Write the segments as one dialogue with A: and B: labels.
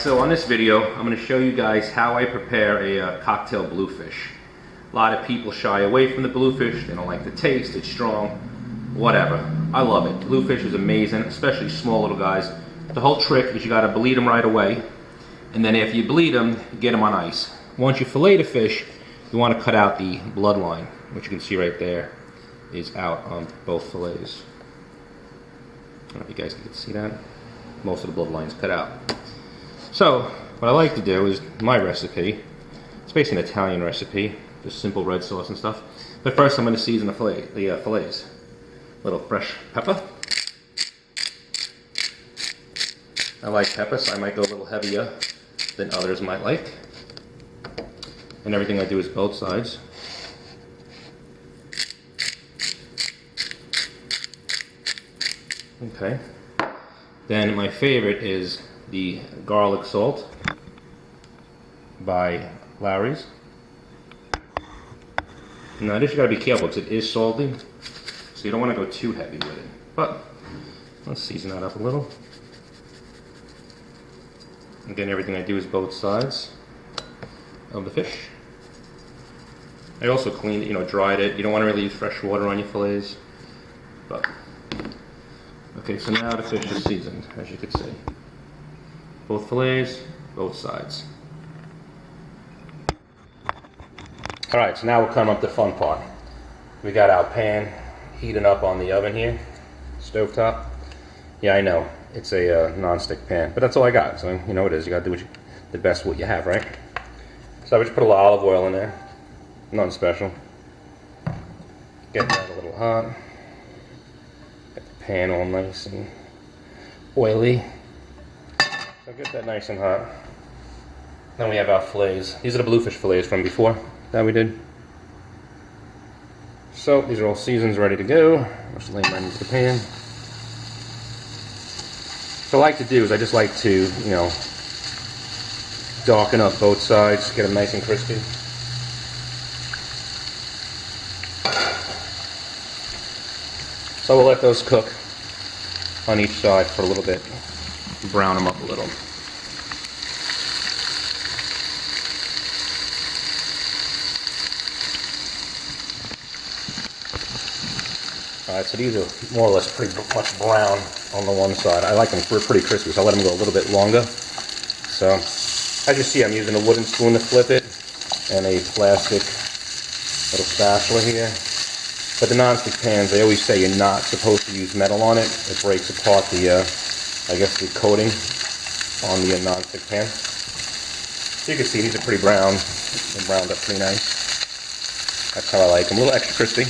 A: so on this video, I'm going to show you guys how I prepare a cocktail bluefish. A lot of people shy away from the bluefish. They don't like the taste. It's strong. Whatever. I love it. Bluefish is amazing, especially small little guys. The whole trick is you got to bleed them right away. And then after you bleed them, get them on ice. Once you fillet the fish, you want to cut out the bloodline, which you can see right there is out on both fillets. I don't know if you guys can see that. Most of the bloodline's cut out. So, what I like to do is my recipe. It's basically an Italian recipe, just simple red sauce and stuff. But first, I'm going to season the fillets. A little fresh pepper. I like pepper, so I might go a little heavier than others might like. And everything I do is both sides. Okay. Then my favorite is the garlic salt by Lawry's. Now this you gotta be careful because it is salty, so you don't want to go too heavy with it. But let's season that up a little. Again, everything I do is both sides of the fish. I also cleaned it, dried it. You don't want to really use fresh water on your fillets. But okay, so now the fish is seasoned, as you can see. Both fillets, both sides. Alright, so now we'll come up to the fun part. We got our pan heating up on the oven here, stovetop. Yeah, I know, it's a non-stick pan, but that's all I got. So, it is, you gotta do the best what you have, right? So I just put a little olive oil in there, nothing special. Get that a little hot. Get the pan all nice and oily. So get that nice and hot. Then we have our fillets. These are the bluefish fillets from before that we did. So these are all seasoned, ready to go. I'll just lay mine into the pan. So what I like to do is I just like to, darken up both sides, get them nice and crispy. So we'll let those cook on each side for a little bit. Brown them up a little. Alright, so these are more or less pretty much brown on the one side. I like them pretty crispy, so I'll let them go a little bit longer. So, as you see, I'm using a wooden spoon to flip it, and a plastic little spatula here. But the non-stick pans, they always say you're not supposed to use metal on it. It breaks apart the, the coating on the non-stick pan. So you can see these are pretty brown. They're browned up pretty nice. That's how I like them. A little extra crispy.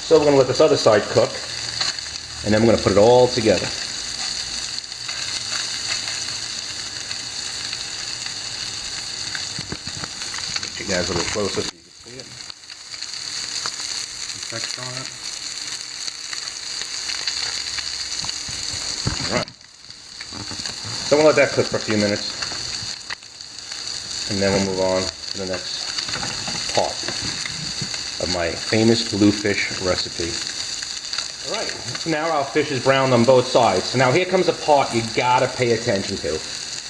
A: So we're going to let this other side cook, and then we're going to put it all together. Get you guys a little closer so you can see it. Some texture on it. Alright. So we'll let that cook for a few minutes, and then we'll move on to the next part of my famous bluefish recipe. Alright, so now our fish is browned on both sides. So now here comes a part you gotta pay attention to.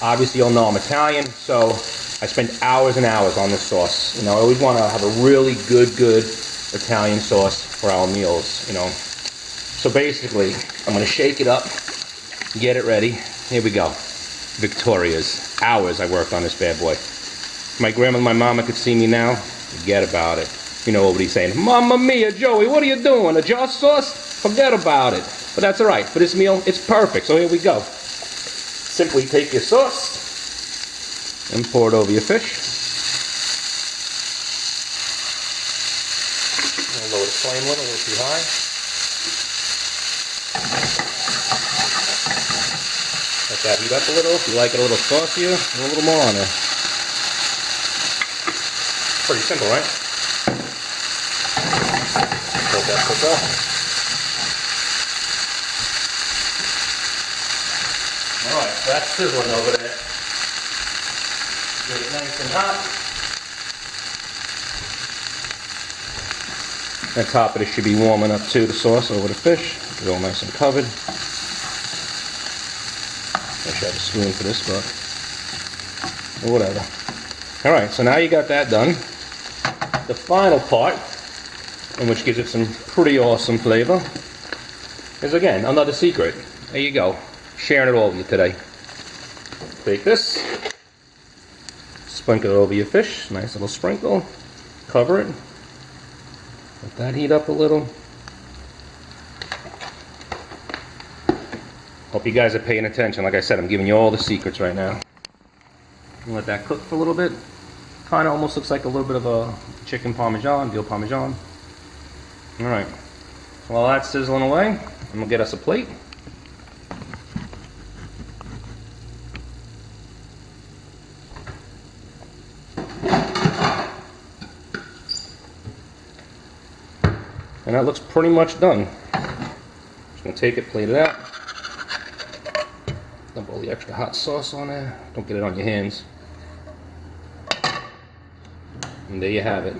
A: Obviously you'll know I'm Italian, so I spend hours and hours on this sauce. I always want to have a really good Italian sauce for our meals, So basically, I'm going to shake it up, get it ready. Here we go. Victoria's. Hours I worked on this bad boy. My grandma and my mama could see me now. Forget about it. You know what he's saying. Mamma mia, Joey, what are you doing? A jar sauce? Forget about it. But that's alright. For this meal, it's perfect. So here we go. Simply take your sauce and pour it over your fish. I'll lower the flame a little too high. Let that heat up a little. If you like it a little saucier, a little more on there. Pretty simple, right? Let that cook up. Alright, so that's sizzling over there. Get it nice and hot. The top of it should be warming up too, the sauce over the fish. It's all nice and covered. should have a spoon for this, but whatever. Alright, so now you got that done. The final part, and which gives it some pretty awesome flavor, is again another secret. There you go. Sharing it all with you today. Take this, sprinkle it over your fish, nice little sprinkle, cover it, let that heat up a little. Hope you guys are paying attention. Like I said, I'm giving you all the secrets right now. Let that cook for a little bit. Kind of almost looks like a little bit of a chicken parmesan, veal parmesan. Alright, while that's sizzling away, I'm going to get us a plate. And that looks pretty much done. Just going to take it, plate it out. Dump all the extra hot sauce on there. Don't get it on your hands. And there you have it.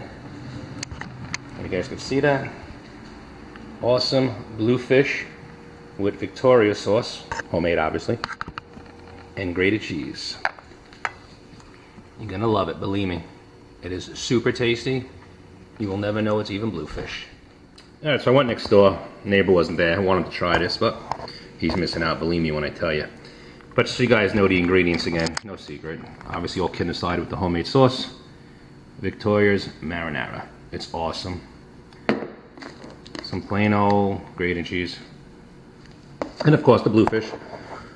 A: And you guys can see that. Awesome bluefish with Victoria sauce. Homemade, obviously. And grated cheese. You're going to love it, believe me. It is super tasty. You will never know it's even bluefish. Alright, so I went next door. Neighbor wasn't there. I wanted to try this, but he's missing out, believe me when I tell you. But so you guys know the ingredients again, no secret. Obviously, all kidding aside with the homemade sauce. Victoria's marinara. It's awesome. Some plain old grated cheese. And of course, the bluefish.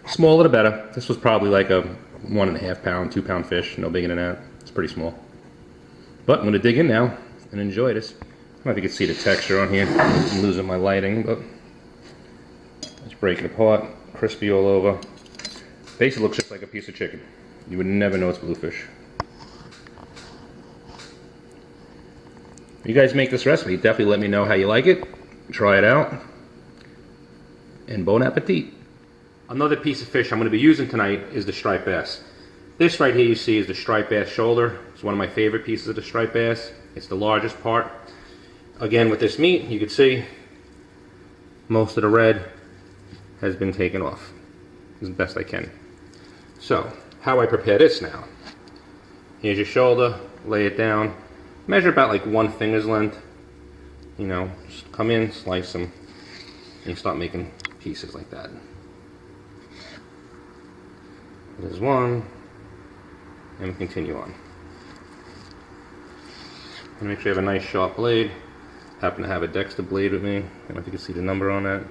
A: Smaller the better. This was probably like a 1.5 pound, 2 pound fish. No bigger than that. It's pretty small. But I'm going to dig in now and enjoy this. I don't know if you can see the texture on here. I'm losing my lighting, but let's break it apart. Crispy all over. Basically looks just like a piece of chicken. You would never know it's bluefish. If you guys make this recipe, definitely let me know how you like it. Try it out. And bon appetit. Another piece of fish I'm going to be using tonight is the striped bass. This right here you see is the striped bass shoulder. It's one of my favorite pieces of the striped bass. It's the largest part. Again, with this meat, you can see most of the red has been taken off as best I can. So, how I prepare this now. Here's your shoulder, lay it down, measure about like 1 finger's length. You know, just come in, slice them, and you start making pieces like that. There's one, and we continue on. And make sure you have a nice sharp blade. Happen to have a Dexter blade with me. I don't know if you can see the number on that.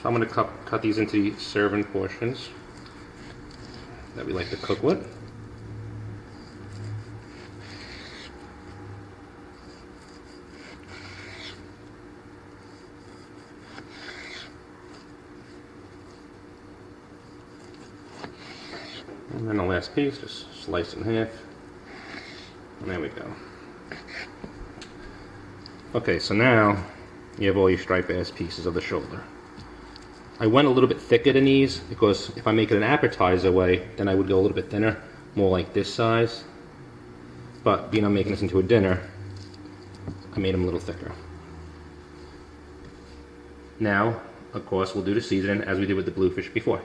A: So I'm going to cut these into the serving portions that we like to cook with. And then the last piece, just slice it in half. And there we go. Okay, so now you have all your striped bass pieces of the shoulder. I went a little bit thicker than these because if I make it an appetizer way, then I would go a little bit thinner, more like this size. But being I'm making this into a dinner, I made them a little thicker. Now, of course, we'll do the seasoning as we did with the bluefish before.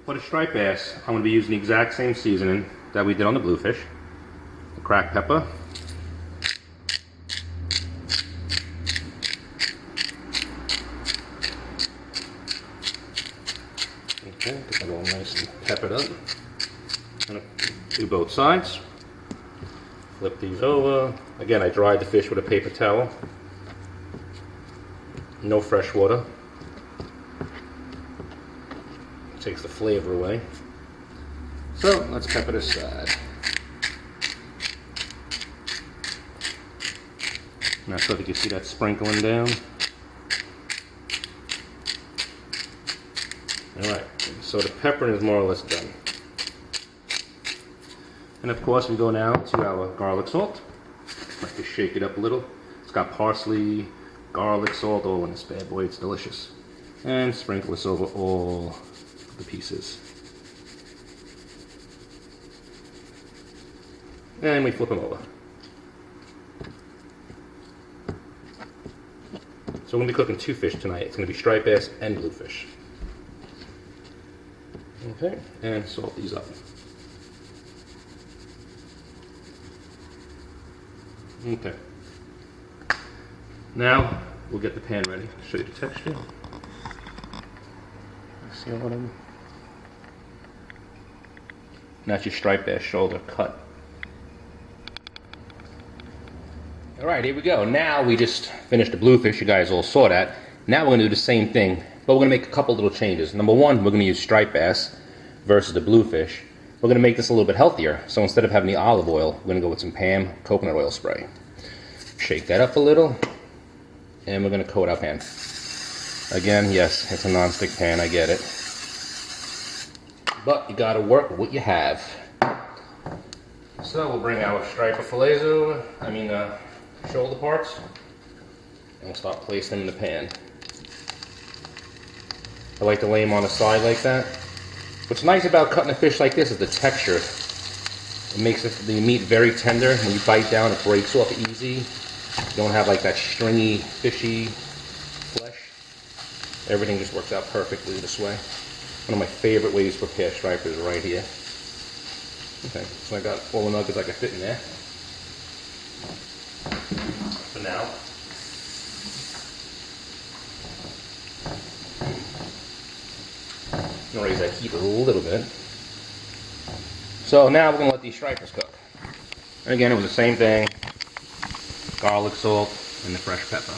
A: For the striped bass, I'm going to be using the exact same seasoning that we did on the bluefish. The cracked pepper. Okay, get that all nice and peppered up. I'm going to do both sides. Flip these over. Again, I dried the fish with a paper towel. No fresh water. Takes the flavor away. So let's pepper this side. Now, so if you can see that sprinkling down. Alright, so the peppering is more or less done. And of course we go now to our garlic salt. Like to shake it up a little. It's got parsley, garlic salt, all in this bad boy, it's delicious. And sprinkle this over all the pieces. And we flip them over. So we're going to be cooking 2 fish tonight. It's going to be striped bass and bluefish. Okay, and salt these up. Okay. Now we'll get the pan ready. Show you the texture. See what I'm. That's your striped bass shoulder cut. Alright, here we go. Now we just finished the bluefish, you guys all saw that. Now we're going to do the same thing, but we're going to make a couple little changes. Number one, we're going to use striped bass versus the bluefish. We're going to make this a little bit healthier, so instead of having the olive oil, we're going to go with some Pam coconut oil spray. Shake that up a little, and we're going to coat our pan. Again, yes, it's a non-stick pan, I get it. But you got to work with what you have. So we'll bring our striper fillets over, shoulder parts, and we'll start placing them in the pan. I like to lay them on the side like that. What's nice about cutting a fish like this is the texture. It makes the meat very tender. When you bite down, it breaks off easy. You don't have like that stringy, fishy flesh. Everything just works out perfectly this way. One of my favorite ways to prepare stripers is right here. Okay, so I got all the nuggets I can fit in there. For now. I'm going to raise that heat a little bit. So now we're going to let these stripers cook. And again, it was the same thing. Garlic, salt, and the fresh pepper.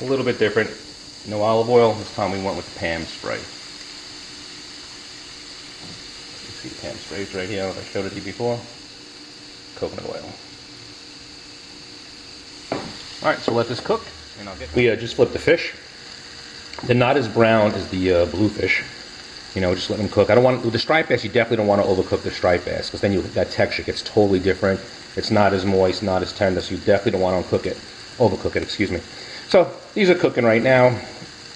A: A little bit different. No olive oil. This time we went with the Pam spray. You see the Pam sprays right here, like I showed it to you before. Coconut oil. Alright, so let this cook. And we just flipped the fish. They're not as brown as the bluefish. You know, just let them cook. I don't want with the striped bass. You definitely don't want to overcook the striped bass because then that texture gets totally different. It's not as moist, not as tender. So you definitely don't want to overcook it. Excuse me. So these are cooking right now.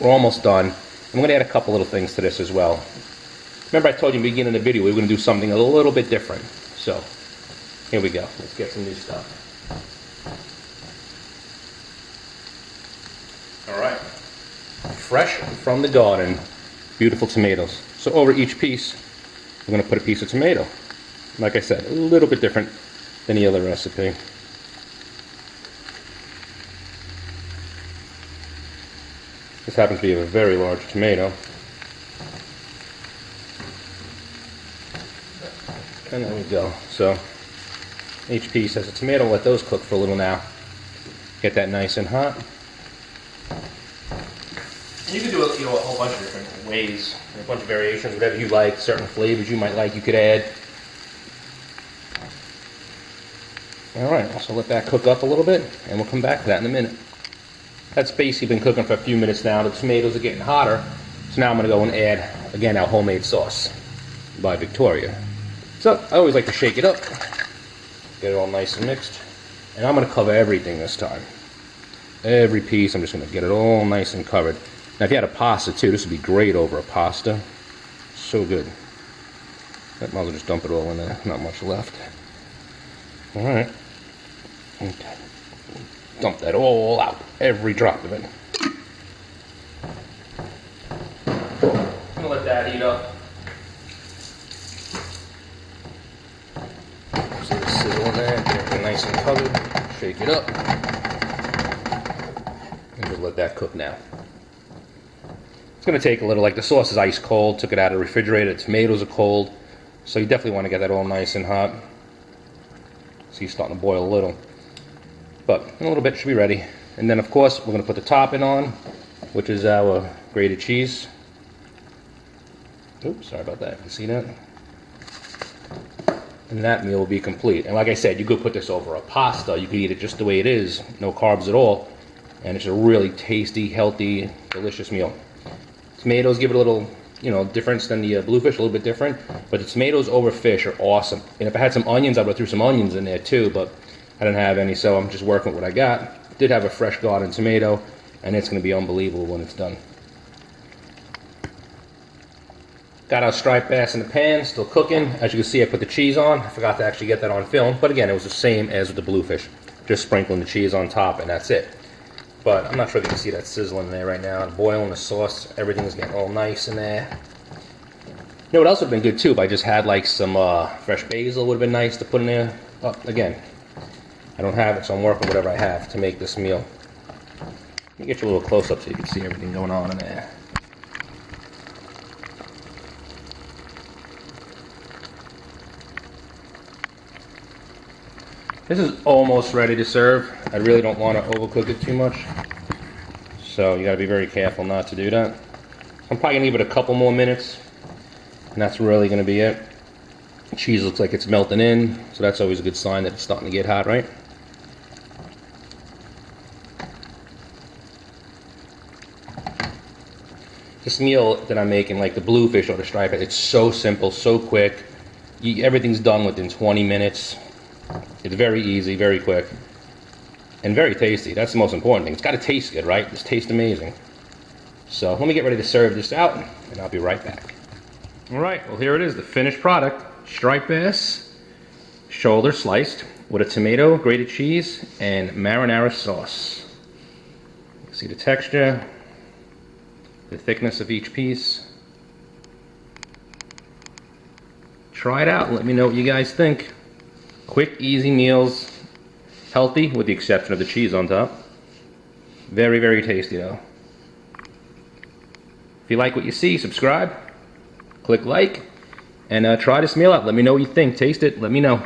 A: We're almost done. I'm going to add a couple little things to this as well. Remember I told you in the beginning of the video we were going to do something a little bit different. So here we go. Let's get some new stuff. Alright. Fresh from the garden, beautiful tomatoes. So over each piece, we're going to put a piece of tomato. Like I said, a little bit different than the other recipe. This happens to be a very large tomato. And there we go. So each piece has a tomato. Let those cook for a little now. Get that nice and hot. And you can do a whole bunch of different ways, a bunch of variations, whatever you like, certain flavors you might like, you could add. Alright, so let that cook up a little bit, and we'll come back to that in a minute. That's basically been cooking for a few minutes now. The tomatoes are getting hotter, so now I'm going to go and add, again, our homemade sauce by Victoria. So, I always like to shake it up, get it all nice and mixed, and I'm going to cover everything this time. Every piece, I'm just going to get it all nice and covered. Now if you had a pasta too, this would be great over a pasta. So good. Might as well just dump it all in there, not much left. Alright. Okay. Dump that all out, every drop of it. I'm going to let that heat up. See the sizzle in there, get it nice and covered. Shake it up. And just let that cook now. It's going to take a little, like the sauce is ice cold, took it out of the refrigerator, the tomatoes are cold, so you definitely want to get that all nice and hot. See, it's starting to boil a little. But in a little bit, it should be ready. And then, of course, we're going to put the topping on, which is our grated cheese. Oops, sorry about that. You see that? And that meal will be complete. And like I said, you could put this over a pasta. You could eat it just the way it is, no carbs at all. And it's a really tasty, healthy, delicious meal. Tomatoes give it a little, difference than the bluefish, a little bit different. But the tomatoes over fish are awesome. And if I had some onions, I would have threw some onions in there too, but I didn't have any, so I'm just working with what I got. Did have a fresh garden tomato, and it's going to be unbelievable when it's done. Got our striped bass in the pan, still cooking. As you can see, I put the cheese on. I forgot to actually get that on film, but again, it was the same as with the bluefish. Just sprinkling the cheese on top, and that's it. But I'm not sure if you can see that sizzling in there right now. Boiling the sauce, everything's getting all nice in there. You know what else would have been good too? If I just had like some fresh basil, would have been nice to put in there. Again, I don't have it, so I'm working whatever I have to make this meal. Let me get you a little close up so you can see everything going on in there. This is almost ready to serve. I really don't want to overcook it too much, so you got to be very careful not to do that. I'm probably going to leave it a couple more minutes, and that's really going to be it. The cheese looks like it's melting in, so that's always a good sign that it's starting to get hot, right? This meal that I'm making, like the bluefish or the striped bass, it's so simple, so quick. Everything's done within 20 minutes. It's very easy, very quick, and very tasty. That's the most important thing. It's got to taste good, right? This tastes amazing. So let me get ready to serve this out, and I'll be right back. All right, well here it is, the finished product. Striped bass, shoulder sliced, with a tomato, grated cheese, and marinara sauce. You can see the texture, the thickness of each piece. Try it out and let me know what you guys think. Quick, easy meals, healthy with the exception of the cheese on top. Very, very tasty though. If you like what you see, subscribe, click like, and try this meal out. Let me know what you think. Taste it, let me know.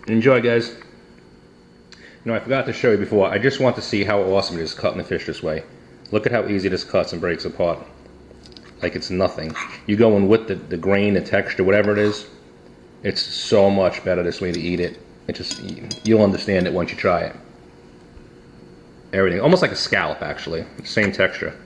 A: Enjoy, guys. You know, I forgot to show you before, I just want to see how awesome it is cutting the fish this way. Look at how easy this cuts and breaks apart. Like it's nothing. You go in with the grain, the texture, whatever it is. It's so much better this way to eat it. It just, you'll understand it once you try it. Everything, almost like a scallop actually, same texture.